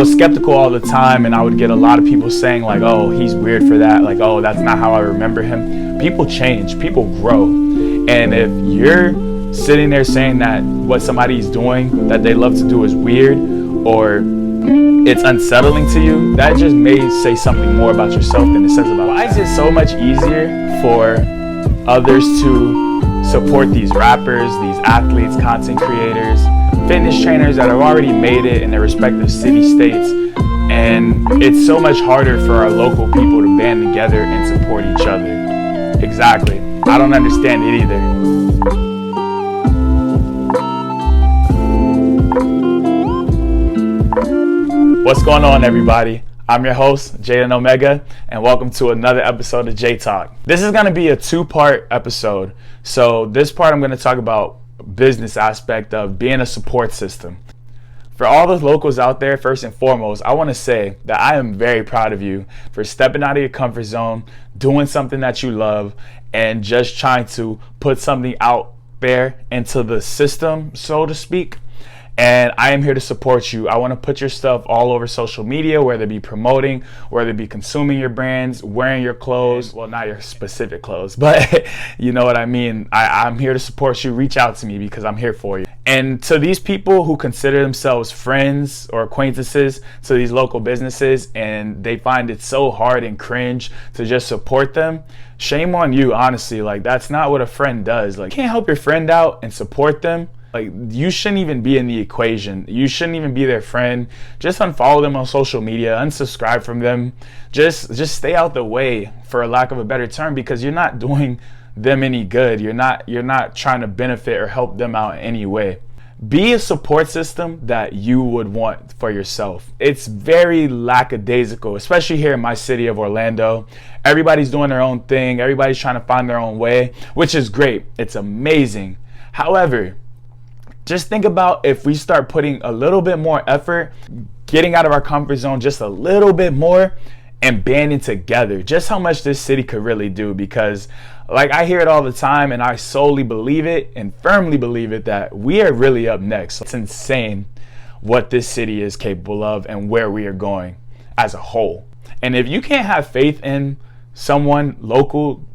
was skeptical all the time, and I would get a lot of people saying like, oh, he's weird for that, like, oh, that's not how I remember him. People change, people grow, and if you're sitting there saying that what somebody's doing that they love to do is weird or it's unsettling to you, that just may say something more about yourself than it says about. Why is it so much easier for others to support these rappers, these athletes, content creators, fitness trainers that have already made it in their respective city-states, and it's so much harder for our local people to band together and support each other? Exactly. I don't understand it either. What's going on, everybody? I'm your host, Jaden Omega, and welcome to another episode of J Talk. This is going to be a two-part episode. So this part I'm going to talk about business aspect of being a support system. For all the locals out there, first and foremost, I want to say that I am very proud of you for stepping out of your comfort zone, doing something that you love, and just trying to put something out there into the system, so to speak. And I am here to support you. I want to put your stuff all over social media, whether it be promoting, whether it be consuming your brands, wearing your clothes. Well, not your specific clothes, but you know what I mean. I'm here to support you. Reach out to me because I'm here for you. And to these people who consider themselves friends or acquaintances to these local businesses and they find it so hard and cringe to just support them, shame on you, honestly. Like, that's not what a friend does. Like, you can't help your friend out and support them. Like, you shouldn't even be in the equation. You shouldn't even be their friend. Just unfollow them on social media, unsubscribe from them. Just stay out the way, for a lack of a better term, because you're not doing them any good. You're not trying to benefit or help them out in any way. Be a support system that you would want for yourself. It's very lackadaisical, especially here in my city of Orlando. Everybody's doing their own thing. Everybody's trying to find their own way, which is great. It's amazing. However, just think about if we start putting a little bit more effort, getting out of our comfort zone just a little bit more, and banding together, just how much this city could really do. Because like, I hear it all the time, and I solely believe it and firmly believe it that we are really up next. It's insane what this city is capable of and where we are going as a whole. And if you can't have faith in someone local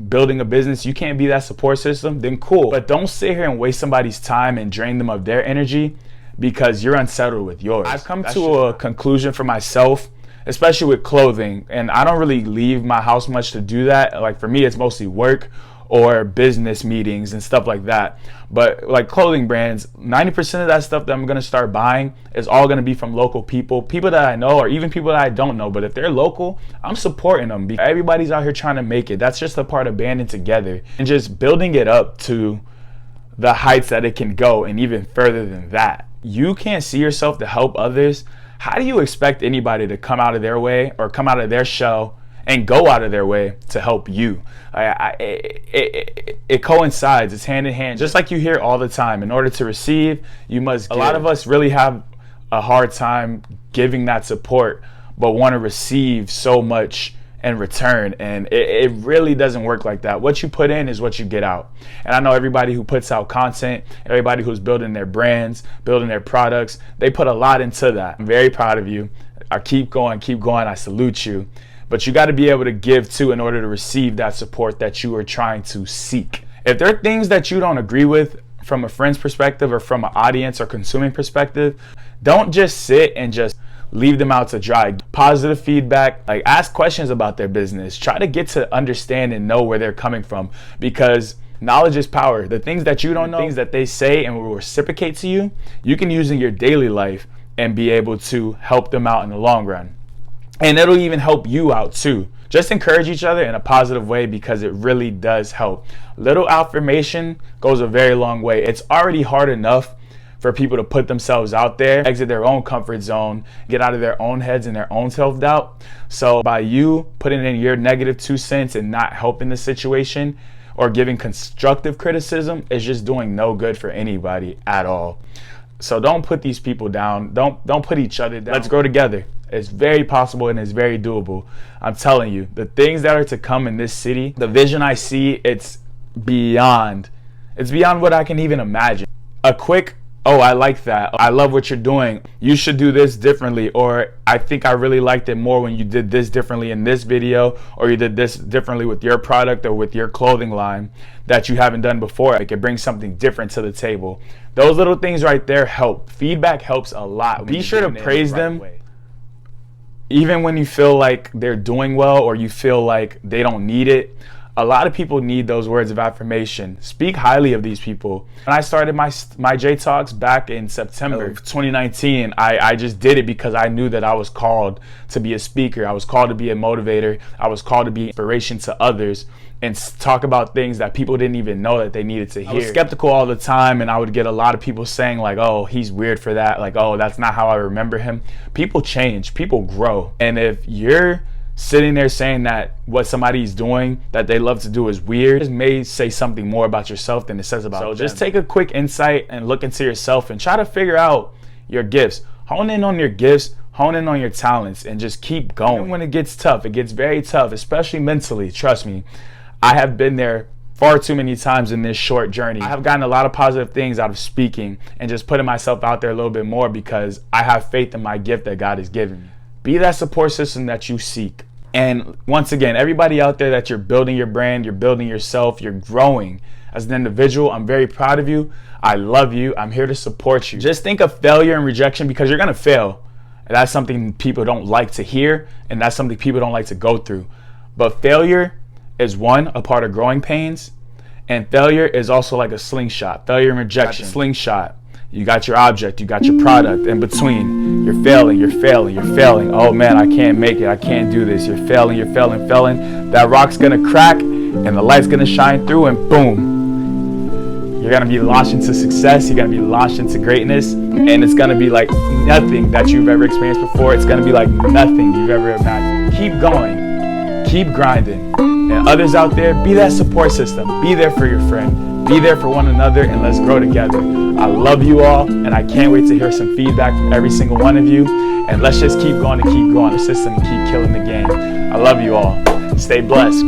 building a business, you can't be that support system, then cool. But don't sit here and waste somebody's time and drain them of their energy because you're unsettled with yours. I've come to a conclusion for myself, especially with clothing, and I don't really leave my house much to do that. Like, for me, it's mostly work or business meetings and stuff like that. But like clothing brands, 90% of that stuff that I'm going to start buying is all going to be from local people that I know, or even people that I don't know. But if they're local, I'm supporting them because everybody's out here trying to make it. That's just a part of banding together and just building it up to the heights that it can go, and even further than that. You can't see yourself to help others. How do you expect anybody to come out of their way or come out of their shell and go out of their way to help you? It coincides. It's hand in hand. Just like you hear all the time, in order to receive, you must give. A lot of us really have a hard time giving that support, but want to receive so much in return. And it really doesn't work like that. What you put in is what you get out. And I know everybody who puts out content, everybody who's building their brands, building their products, they put a lot into that. I'm very proud of you. I keep going. I salute you. But you got to be able to give too in order to receive that support that you are trying to seek. If there are things that you don't agree with from a friend's perspective or from an audience or consuming perspective, don't just sit and just leave them out to dry. Positive feedback, like, ask questions about their business. Try to get to understand and know where they're coming from, because knowledge is power. The things that you don't know, things that they say and will reciprocate to you, you can use in your daily life and be able to help them out in the long run. And it'll even help you out too. Just encourage each other in a positive way, because it really does help. Little affirmation goes a very long way. It's already hard enough for people to put themselves out there, exit their own comfort zone, get out of their own heads and their own self-doubt. So by you putting in your negative 2 cents and not helping the situation or giving constructive criticism, is just doing no good for anybody at all. So don't put these people down. Don't put each other down. Let's grow together. It's very possible and it's very doable. I'm telling you, the things that are to come in this city, the vision I see, it's beyond what I can even imagine. A quick oh, I like that. I love what you're doing. You should do this differently. Or I think I really liked it more when you did this differently in this video, or you did this differently with your product or with your clothing line that you haven't done before. It can bring something different to the table. Those little things right there help. Feedback helps a lot. Be sure to praise them. Even when you feel like they're doing well or you feel like they don't need it. A lot of people need those words of affirmation. Speak highly of these people. When I started my J Talks back in September of 2019, I just did it because I knew that I was called to be a speaker. I was called to be a motivator. I was called to be inspiration to others and talk about things that people didn't even know that they needed to hear. I was skeptical all the time, and I would get a lot of people saying like, oh, he's weird for that. Like, oh, that's not how I remember him. People change, people grow. And if you're sitting there saying that what somebody's doing that they love to do is weird, it may say something more about yourself than it says about them. So just take a quick insight and look into yourself and try to figure out your gifts. Hone in on your gifts, hone in on your talents, and just keep going. Even when it gets tough, it gets very tough, especially mentally. Trust me, I have been there far too many times in this short journey. I have gotten a lot of positive things out of speaking and just putting myself out there a little bit more because I have faith in my gift that God has given me. Be that support system that you seek. And once again, everybody out there that you're building your brand, you're building yourself, you're growing as an individual, I'm very proud of you. I love you. I'm here to support you. Just think of failure and rejection because you're going to fail. And that's something people don't like to hear, and that's something people don't like to go through. But failure is a part of growing pains, and failure is also like a slingshot. Failure and rejection. Slingshot. You got your object, you got your product. In between, you're failing. Oh man, I can't make it. I can't do this. You're failing. That rock's gonna crack, and the light's gonna shine through, and boom. You're gonna be launched into success. You're gonna be launched into greatness, and it's gonna be like nothing that you've ever experienced before. It's gonna be like nothing you've ever imagined. Keep going. Keep grinding. And others out there, be that support system. Be there for your friend. Be there for one another, and let's grow together. I love you all, and I can't wait to hear some feedback from every single one of you. And let's just keep going and keep growing the system and keep killing the game. I love you all. Stay blessed.